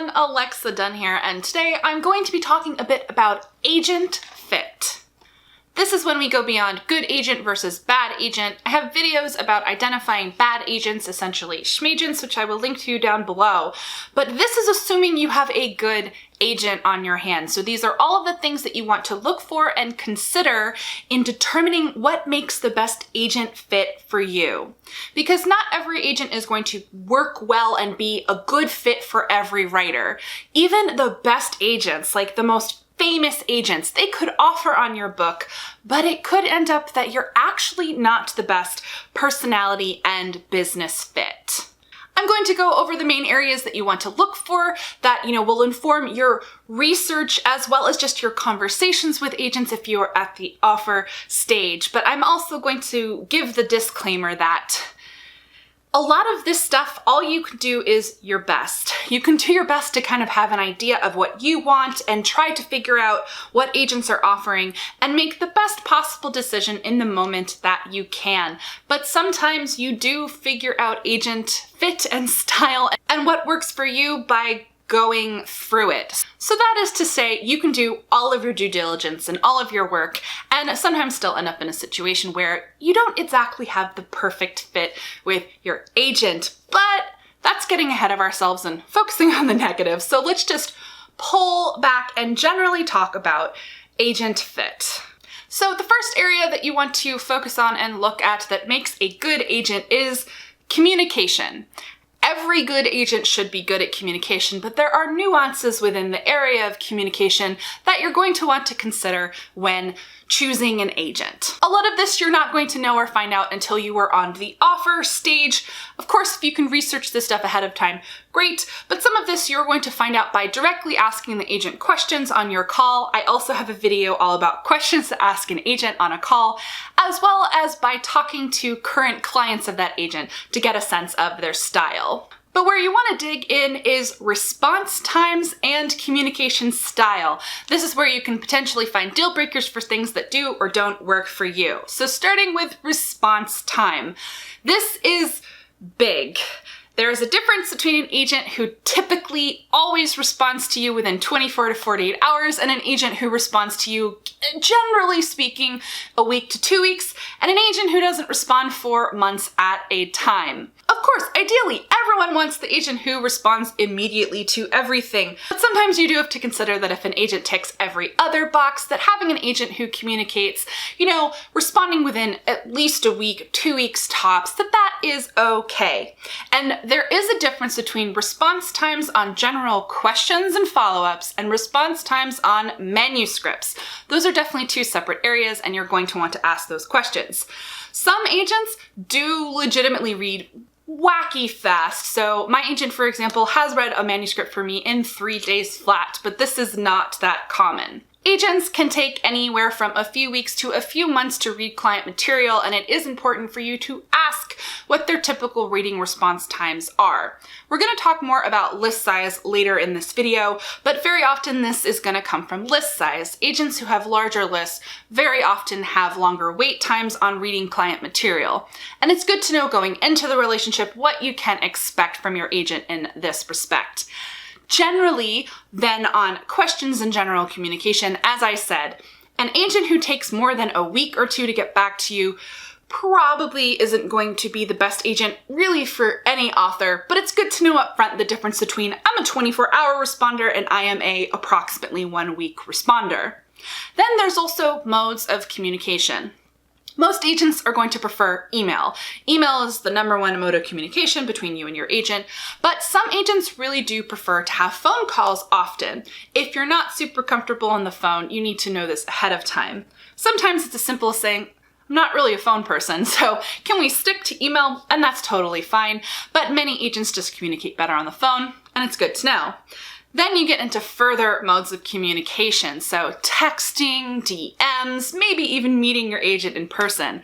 everyone, Alexa Dunn here, and today I'm going to be talking a bit about agent fit. This is when we go beyond good agent versus bad agent. I have videos about identifying bad agents, essentially schmagents, which I will link to down below. But this is assuming you have a good agent on your hands. So these are all of the things that you want to look for and consider in determining what makes the best agent fit for you. Because not every agent is going to work well and be a good fit for every writer. Even the best agents, like the most famous agents, they could offer on your book, but it could end up that you're actually not the best personality and business fit. I'm going to go over the main areas that you want to look for that, will inform your research as well as just your conversations with agents if you are at the offer stage. But I'm also going to give the disclaimer that a lot of this stuff, all you can do is your best. You can do your best to kind of have an idea of what you want and try to figure out what agents are offering and make the best possible decision in the moment that you can. But sometimes you do figure out agent fit and style and what works for you by going through it. So that is to say, you can do all of your due diligence and all of your work and sometimes still end up in a situation where you don't exactly have the perfect fit with your agent, but that's getting ahead of ourselves and focusing on the negative. So let's just pull back and generally talk about agent fit. So the first area that you want to focus on and look at that makes a good agent is communication. Every good agent should be good at communication, but there are nuances within the area of communication that you're going to want to consider when choosing an agent. A lot of this you're not going to know or find out until you are on the offer stage. Of course, if you can research this stuff ahead of time, great, but some of this you're going to find out by directly asking the agent questions on your call. I also have a video all about questions to ask an agent on a call, as well as by talking to current clients of that agent to get a sense of their style. But where you want to dig in is response times and communication style. This is where you can potentially find deal breakers for things that do or don't work for you. So starting with response time. This is big. There is a difference between an agent who typically always responds to you within 24 to 48 hours and an agent who responds to you, generally speaking, a week to 2 weeks, and an agent who doesn't respond for months at a time. Of course, ideally, everyone wants the agent who responds immediately to everything, but sometimes you do have to consider that if an agent ticks every other box, that having an agent who communicates, responding within at least a week, 2 weeks tops, that is okay. And there is a difference between response times on general questions and follow-ups and response times on manuscripts. Those are definitely two separate areas, and you're going to want to ask those questions. Some agents do legitimately read wacky fast. So my agent, for example, has read a manuscript for me in 3 days flat, but this is not that common. Agents can take anywhere from a few weeks to a few months to read client material, and it is important for you to ask what their typical reading response times are. We're going to talk more about list size later in this video, but very often this is going to come from list size. Agents who have larger lists very often have longer wait times on reading client material. And it's good to know going into the relationship what you can expect from your agent in this respect. Generally, then on questions and general communication, as I said, an agent who takes more than a week or two to get back to you probably isn't going to be the best agent really for any author, but it's good to know up front the difference between I'm a 24-hour responder and I am a approximately 1 week responder. Then there's also modes of communication. Most agents are going to prefer email. Email is the #1 mode of communication between you and your agent, but some agents really do prefer to have phone calls often. If you're not super comfortable on the phone, you need to know this ahead of time. Sometimes it's as simple as saying, I'm not really a phone person, so can we stick to email? And that's totally fine, but many agents just communicate better on the phone, and it's good to know. Then you get into further modes of communication, so texting, DMs, maybe even meeting your agent in person.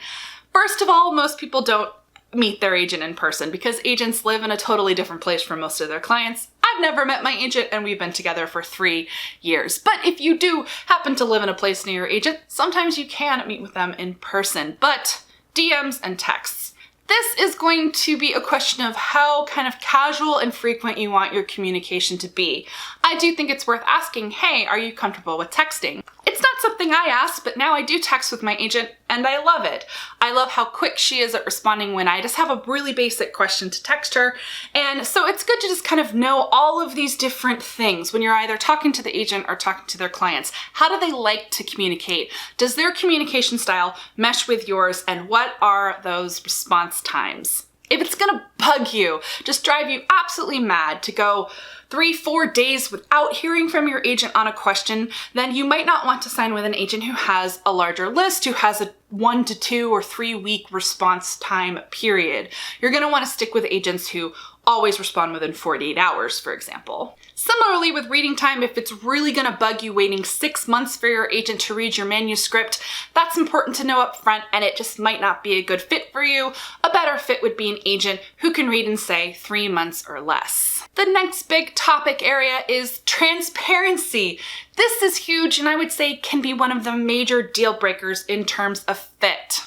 First of all, most people don't meet their agent in person because agents live in a totally different place from most of their clients. I've never met my agent and we've been together for 3 years. But if you do happen to live in a place near your agent, sometimes you can meet with them in person. But DMs and texts, This is going to be a question of how kind of casual and frequent you want your communication to be. I do think it's worth asking, hey, are you comfortable with texting? It's not something I asked, but now I do text with my agent and I love it. I love how quick she is at responding when I just have a really basic question to text her. And so it's good to just kind of know all of these different things when you're either talking to the agent or talking to their clients. How do they like to communicate? Does their communication style mesh with yours? And what are those response times? If it's gonna bug you, just drive you absolutely mad to go 3-4 days without hearing from your agent on a question, then you might not want to sign with an agent who has a larger list, who has a 1 to 2 or 3 week response time period. You're gonna wanna stick with agents who always respond within 48 hours, for example. Similarly with reading time, if it's really gonna bug you waiting 6 months for your agent to read your manuscript, that's important to know up front and it just might not be a good fit for you. A better fit would be an agent who can read in, say, 3 months or less. The next big topic area is transparency. This is huge and I would say can be one of the major deal breakers in terms of fit.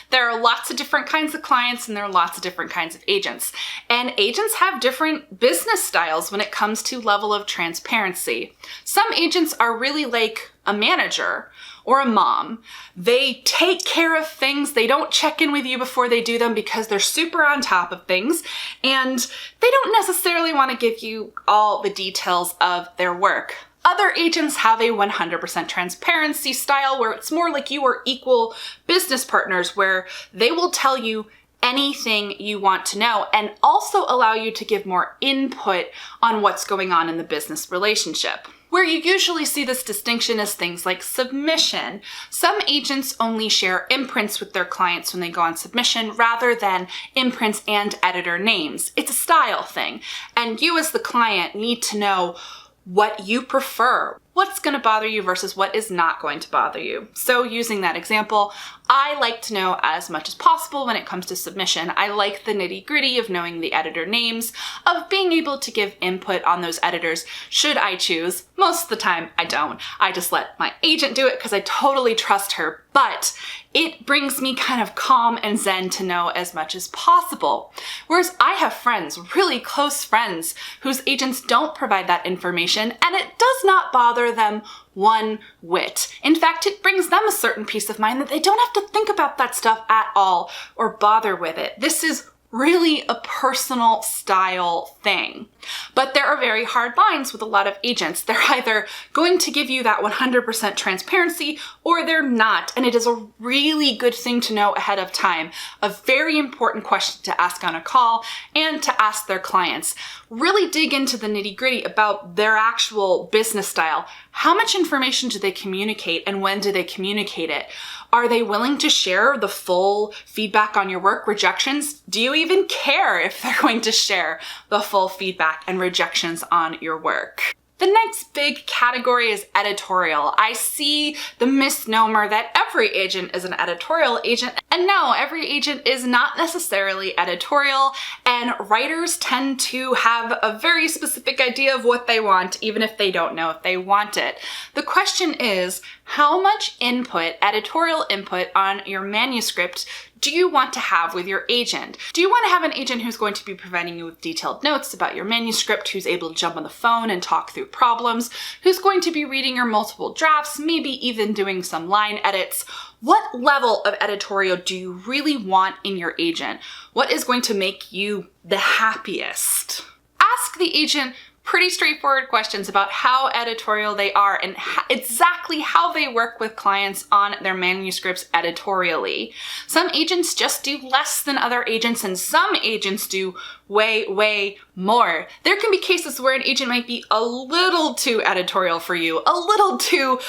There are lots of different kinds of clients and there are lots of different kinds of agents. And agents have different business styles when it comes to level of transparency. Some agents are really like a manager or a mom. They take care of things. They don't check in with you before they do them because they're super on top of things and they don't necessarily want to give you all the details of their work. Other agents have a 100% transparency style where it's more like you are equal business partners where they will tell you anything you want to know and also allow you to give more input on what's going on in the business relationship. Where you usually see this distinction is things like submission. Some agents only share imprints with their clients when they go on submission rather than imprints and editor names. It's a style thing, and you as the client need to know what you prefer, what's going to bother you versus what is not going to bother you. So using that example, I like to know as much as possible when it comes to submission. I like the nitty-gritty of knowing the editor names, of being able to give input on those editors should I choose. Most of the time I don't. I just let my agent do it because I totally trust her, but it brings me kind of calm and zen to know as much as possible. Whereas I have friends, really close friends, whose agents don't provide that information and it does not bother them one whit. In fact, it brings them a certain peace of mind that they don't have to think about that stuff at all or bother with it. This is really a personal style thing. But there are very hard lines with a lot of agents. They're either going to give you that 100% transparency or they're not. And it is a really good thing to know ahead of time. A very important question to ask on a call and to ask their clients. Really dig into the nitty-gritty about their actual business style. How much information do they communicate and when do they communicate it? Are they willing to share the full feedback on your work? Rejections? Do you even care if they're going to share the full feedback and rejections on your work? The next big category is editorial. I see the misnomer that every agent is an editorial agent, and no, every agent is not necessarily editorial, and writers tend to have a very specific idea of what they want, even if they don't know if they want it. The question is, how much input, editorial input on your manuscript do you want to have with your agent? Do you want to have an agent who's going to be providing you with detailed notes about your manuscript, who's able to jump on the phone and talk through problems, who's going to be reading your multiple drafts, maybe even doing some line edits? What level of editorial do you really want in your agent? What is going to make you the happiest? Ask the agent pretty straightforward questions about how editorial they are and exactly how they work with clients on their manuscripts editorially. Some agents just do less than other agents and some agents do way more. There can be cases where an agent might be a little too editorial for you, a little too,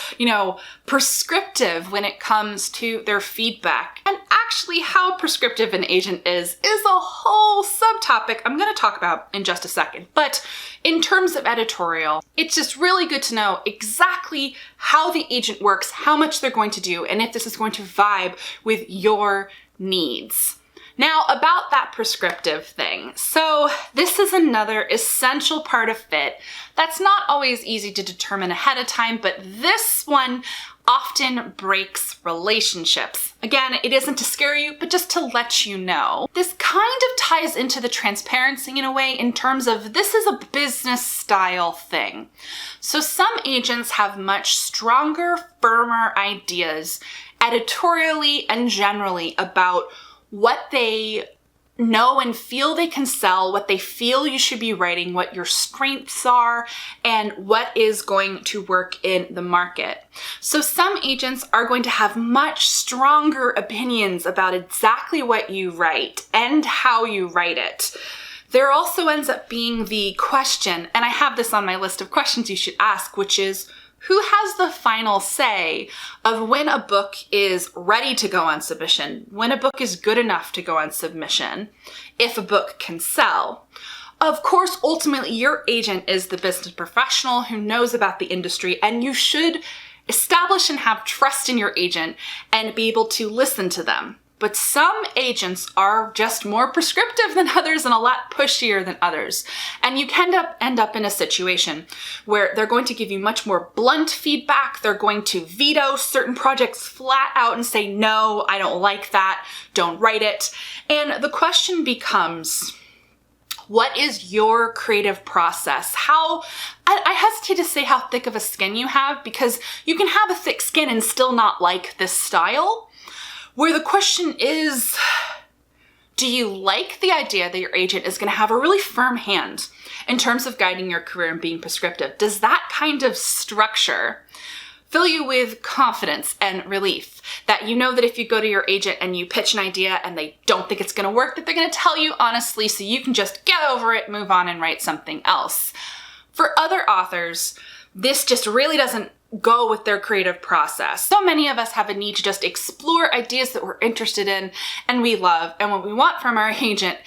prescriptive when it comes to their feedback. And actually how prescriptive an agent is a whole subtopic I'm going to talk about in just a second. But in terms of editorial, it's just really good to know exactly how the agent works, how much they're going to do, and if this is going to vibe with your needs. Now, about that prescriptive thing. So this is another essential part of fit that's not always easy to determine ahead of time, but this one often breaks relationships. Again, it isn't to scare you, but just to let you know. This kind of ties into the transparency in a way in terms of this is a business style thing. So some agents have much stronger, firmer ideas editorially and generally about what they know and feel they can sell, what they feel you should be writing, what your strengths are, and what is going to work in the market. So some agents are going to have much stronger opinions about exactly what you write and how you write it. There also ends up being the question, and I have this on my list of questions you should ask, which is, who has the final say of when a book is ready to go on submission, when a book is good enough to go on submission, if a book can sell? Of course, ultimately, your agent is the business professional who knows about the industry, and you should establish and have trust in your agent and be able to listen to them. But some agents are just more prescriptive than others and a lot pushier than others. And you can end up in a situation where they're going to give you much more blunt feedback. They're going to veto certain projects flat out and say, no, I don't like that, don't write it. And the question becomes, what is your creative process? I hesitate to say how thick of a skin you have, because you can have a thick skin and still not like this style. Where the question is, do you like the idea that your agent is going to have a really firm hand in terms of guiding your career and being prescriptive? Does that kind of structure fill you with confidence and relief that you know that if you go to your agent and you pitch an idea and they don't think it's going to work, that they're going to tell you honestly so you can just get over it, move on, and write something else? For other authors, this just really doesn't go with their creative process. So many of us have a need to just explore ideas that we're interested in and we love, and what we want from our agent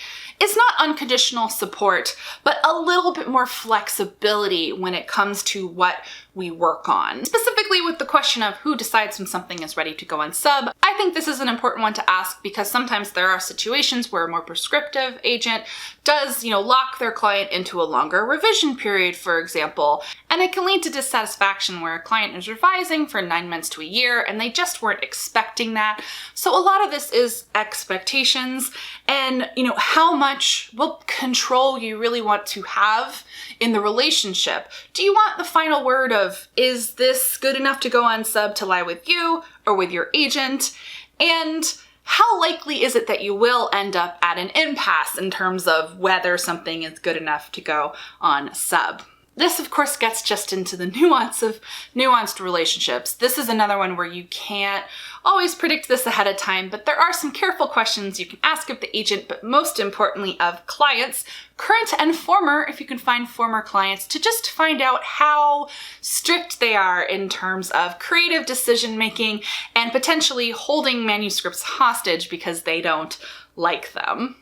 is not unconditional support, but a little bit more flexibility when it comes to what we work on. Specifically with the question of who decides when something is ready to go on sub, I think this is an important one to ask, because sometimes there are situations where a more prescriptive agent does, lock their client into a longer revision period, for example, and it can lead to dissatisfaction where a client is revising for 9 months to a year and they just weren't expecting that. So a lot of this is expectations and, how much control you really want to have in the relationship. Do you want the final word of, is this good enough to go on sub to lie with you or with your agent? And how likely is it that you will end up at an impasse in terms of whether something is good enough to go on sub? This, of course, gets just into the nuance of nuanced relationships. This is another one where you can't always predict this ahead of time, but there are some careful questions you can ask of the agent, but most importantly of clients, current and former, if you can find former clients, to just find out how strict they are in terms of creative decision-making and potentially holding manuscripts hostage because they don't like them.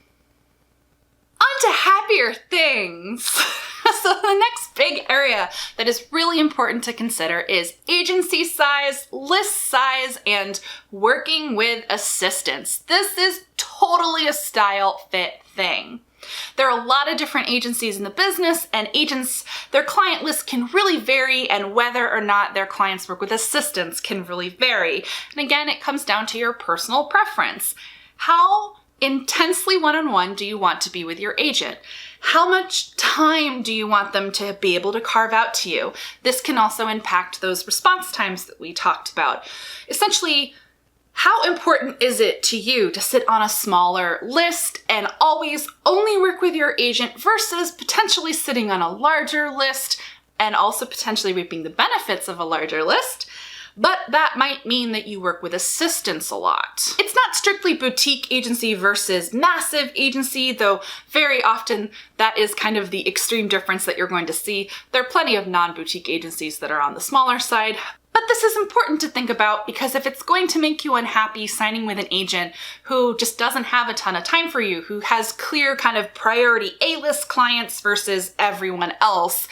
On to happier things. So the next big area that is really important to consider is agency size, list size, and working with assistants. This is totally a style fit thing. There are a lot of different agencies in the business, and agents, their client list can really vary, and whether or not their clients work with assistants can really vary. And again, it comes down to your personal preference. How intensely one-on-one do you want to be with your agent? How much time do you want them to be able to carve out to you? This can also impact those response times that we talked about. Essentially, how important is it to you to sit on a smaller list and always only work with your agent versus potentially sitting on a larger list and also potentially reaping the benefits of a larger list? But that might mean that you work with assistants a lot. It's not strictly boutique agency versus massive agency, though very often that is kind of the extreme difference that you're going to see. There are plenty of non-boutique agencies that are on the smaller side. But this is important to think about, because if it's going to make you unhappy signing with an agent who just doesn't have a ton of time for you, who has clear kind of priority A-list clients versus everyone else,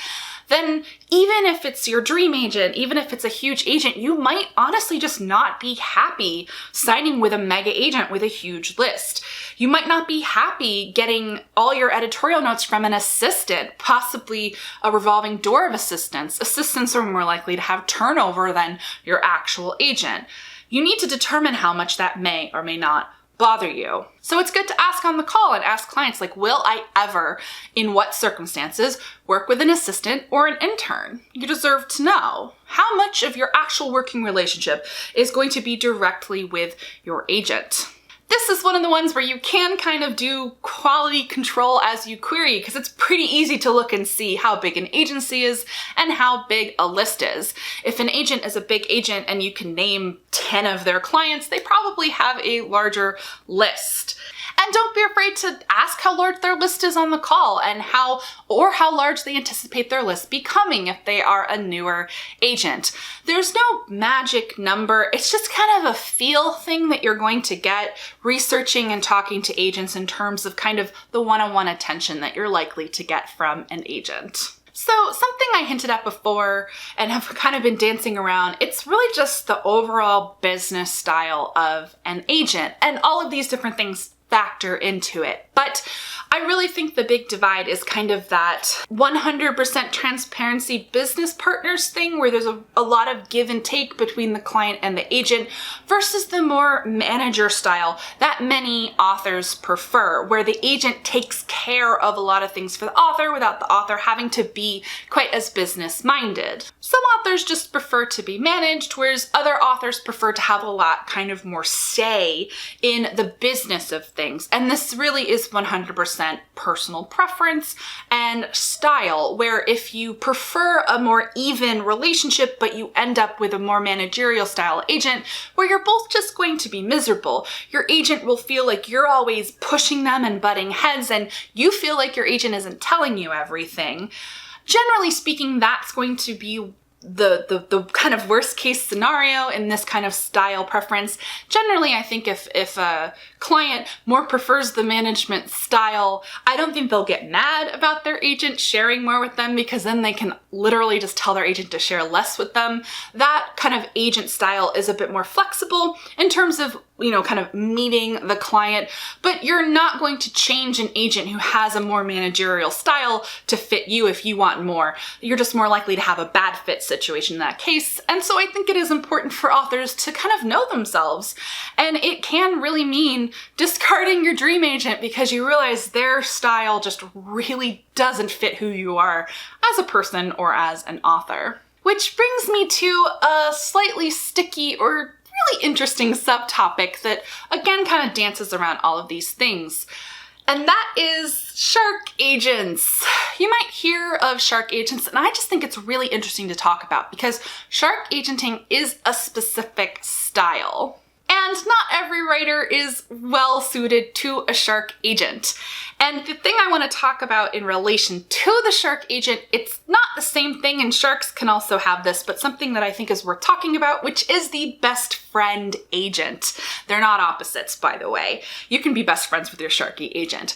then even if it's your dream agent, even if it's a huge agent, you might honestly just not be happy signing with a mega agent with a huge list. You might not be happy getting all your editorial notes from an assistant, possibly a revolving door of assistants. Assistants are more likely to have turnover than your actual agent. You need to determine how much that may or may not bother you. So it's good to ask on the call and ask clients, like, will I ever, in what circumstances, work with an assistant or an intern? You deserve to know how much of your actual working relationship is going to be directly with your agent. This is one of the ones where you can kind of do quality control as you query, because it's pretty easy to look and see how big an agency is and how big a list is. If an agent is a big agent and you can name 10 of their clients, they probably have a larger list. And don't be afraid to ask how large their list is on the call and how large they anticipate their list becoming if they are a newer agent. There's no magic number. It's just kind of a feel thing that you're going to get researching and talking to agents in terms of kind of the one-on-one attention that you're likely to get from an agent. So something I hinted at before and have kind of been dancing around, it's really just the overall business style of an agent, and all of these different things factor into it. But I really think the big divide is kind of that 100% transparency business partners thing where there's a lot of give and take between the client and the agent versus the more manager style that many authors prefer, where the agent takes care of a lot of things for the author without the author having to be quite as business minded. Some authors just prefer to be managed, whereas other authors prefer to have a lot kind of more say in the business of things. And this really is 100% personal preference and style, where if you prefer a more even relationship, but you end up with a more managerial style agent where you're both just going to be miserable. Your agent will feel like you're always pushing them and butting heads, and you feel like your agent isn't telling you everything. Generally speaking, that's going to be the kind of worst case scenario in this kind of style preference. Generally, I think if a client more prefers the management style, I don't think they'll get mad about their agent sharing more with them, because then they can literally just tell their agent to share less with them. That kind of agent style is a bit more flexible in terms of, kind of meeting the client, but you're not going to change an agent who has a more managerial style to fit you if you want more. You're just more likely to have a bad fit situation in that case. And so I think it is important for authors to kind of know themselves. And it can really mean discarding your dream agent because you realize their style just really doesn't fit who you are as a person or as an author. Which brings me to a slightly sticky or really interesting subtopic that again kind of dances around all of these things. And that is shark agents. You might hear of shark agents, and I just think it's really interesting to talk about because shark agenting is a specific style. And not every writer is well suited to a shark agent. And the thing I want to talk about in relation to the shark agent, it's not the same thing, and sharks can also have this, but something that I think is worth talking about, which is the best friend agent. They're not opposites, by the way. You can be best friends with your sharky agent.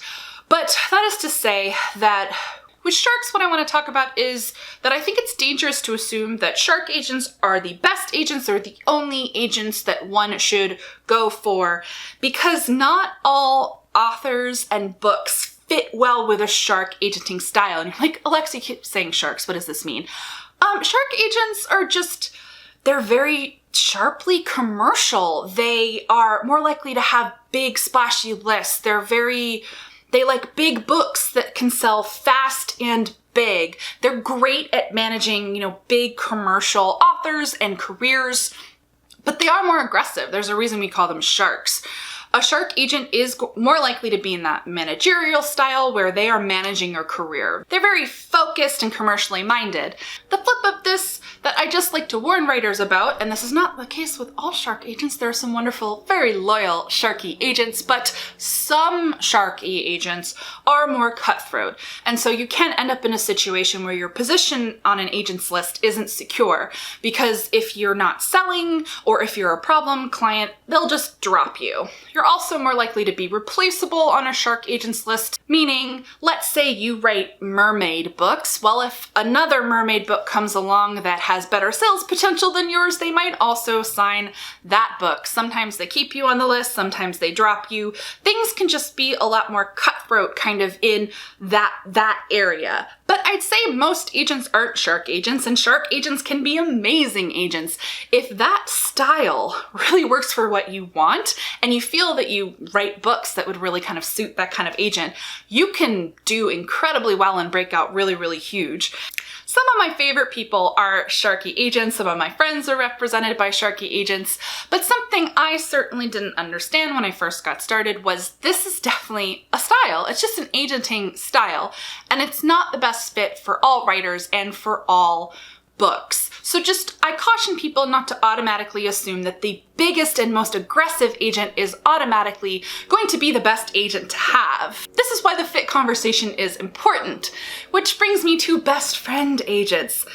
But that is to say that with sharks, what I want to talk about is that I think it's dangerous to assume that shark agents are the best agents or the only agents that one should go for, because not all authors and books fit well with a shark agenting style. And you're like, Alexa, you keep saying sharks. What does this mean? Shark agents are just, they're very sharply commercial. They are more likely to have big splashy lists. They like big books that can sell fast and big. They're great at managing, big commercial authors and careers, but they are more aggressive. There's a reason we call them sharks. A shark agent is more likely to be in that managerial style where they are managing a career. They're very focused and commercially minded. The flip of this, that I just like to warn writers about, and this is not the case with all shark agents. There are some wonderful, very loyal Sharky agents, but some Sharky agents are more cutthroat. And so you can end up in a situation where your position on an agent's list isn't secure, because if you're not selling or if you're a problem client, they'll just drop you. You're also more likely to be replaceable on a shark agent's list, meaning, let's say you write mermaid books. Well, if another mermaid book comes along that has better sales potential than yours, they might also sign that book. Sometimes they keep you on the list, sometimes they drop you. Things can just be a lot more cutthroat kind of in that area. But I'd say most agents aren't shark agents, and shark agents can be amazing agents. If that style really works for what you want, and you feel that you write books that would really kind of suit that kind of agent, you can do incredibly well and break out really, really huge. Some of my favorite people are Sharky agents. Some of my friends are represented by Sharky agents. But something I certainly didn't understand when I first got started was this is definitely a style. It's just an agenting style. And it's not the best fit for all writers and for all books. So I caution people not to automatically assume that the biggest and most aggressive agent is automatically going to be the best agent to have. This is why the fit conversation is important, which brings me to best friend agents.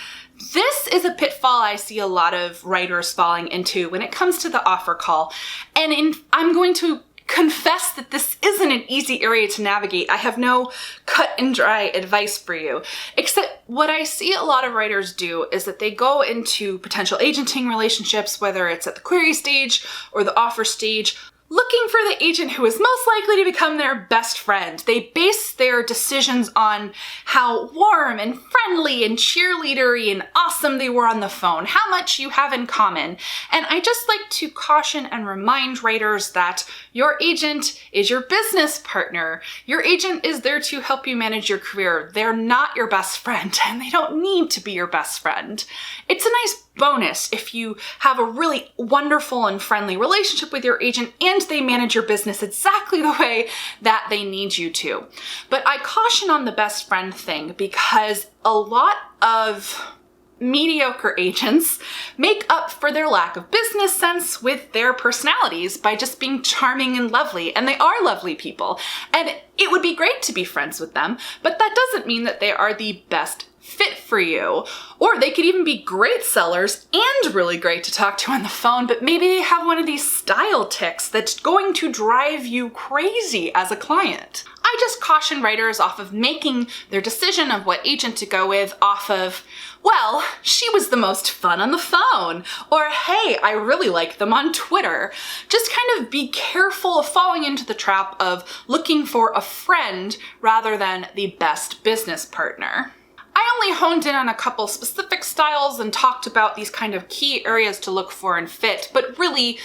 This is a pitfall I see a lot of writers falling into when it comes to the offer call. And I'm going to confess that this isn't an easy area to navigate. I have no cut and dry advice for you, except what I see a lot of writers do is that they go into potential agenting relationships, whether it's at the query stage or the offer stage, looking for the agent who is most likely to become their best friend. They base their decisions on how warm and friendly and cheerleadery and awesome they were on the phone, how much you have in common. And I just like to caution and remind writers that your agent is your business partner. Your agent is there to help you manage your career. They're not your best friend, and they don't need to be your best friend. It's a nice bonus if you have a really wonderful and friendly relationship with your agent and they manage your business exactly the way that they need you to. But I caution on the best friend thing because a lot of mediocre agents make up for their lack of business sense with their personalities by just being charming and lovely, and they are lovely people. And it would be great to be friends with them, but that doesn't mean that they are the best fit for you. Or they could even be great sellers and really great to talk to on the phone, but maybe they have one of these style tics that's going to drive you crazy as a client. I just caution writers off of making their decision of what agent to go with off of, well, she was the most fun on the phone, or hey, I really like them on Twitter. Just kind of be careful of falling into the trap of looking for a friend rather than the best business partner. I only honed in on a couple specific styles and talked about these kind of key areas to look for and fit, but really,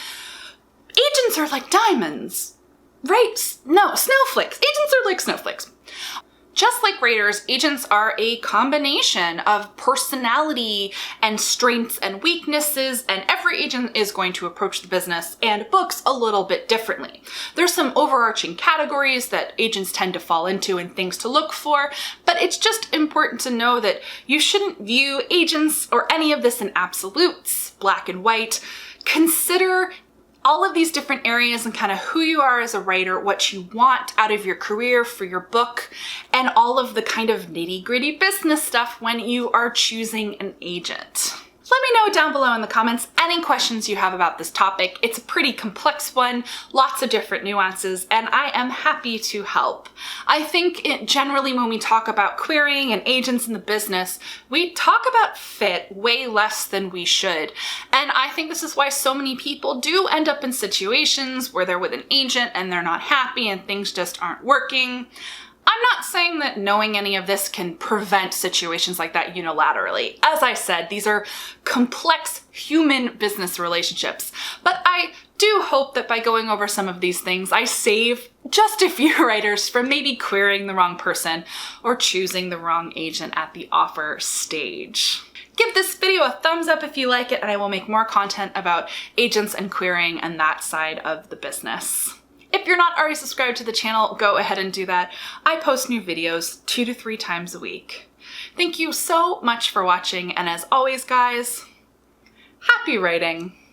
agents are like diamonds, right? No, snowflakes. Agents are like snowflakes. Just like writers, agents are a combination of personality and strengths and weaknesses, and every agent is going to approach the business and books a little bit differently. There's some overarching categories that agents tend to fall into and things to look for, but it's just important to know that you shouldn't view agents or any of this in absolutes, black and white. Consider all of these different areas and kind of who you are as a writer, what you want out of your career for your book, and all of the kind of nitty-gritty business stuff when you are choosing an agent. Let me know down below in the comments any questions you have about this topic. It's a pretty complex one, lots of different nuances, and I am happy to help. I think generally when we talk about querying and agents in the business, we talk about fit way less than we should. And I think this is why so many people do end up in situations where they're with an agent and they're not happy and things just aren't working. I'm not saying that knowing any of this can prevent situations like that unilaterally. As I said, these are complex human business relationships. But I do hope that by going over some of these things, I save just a few writers from maybe querying the wrong person or choosing the wrong agent at the offer stage. Give this video a thumbs up if you like it, and I will make more content about agents and querying and that side of the business. If you're not already subscribed to the channel, go ahead and do that. I post new videos 2 to 3 times a week. Thank you so much for watching, and as always, guys, happy writing!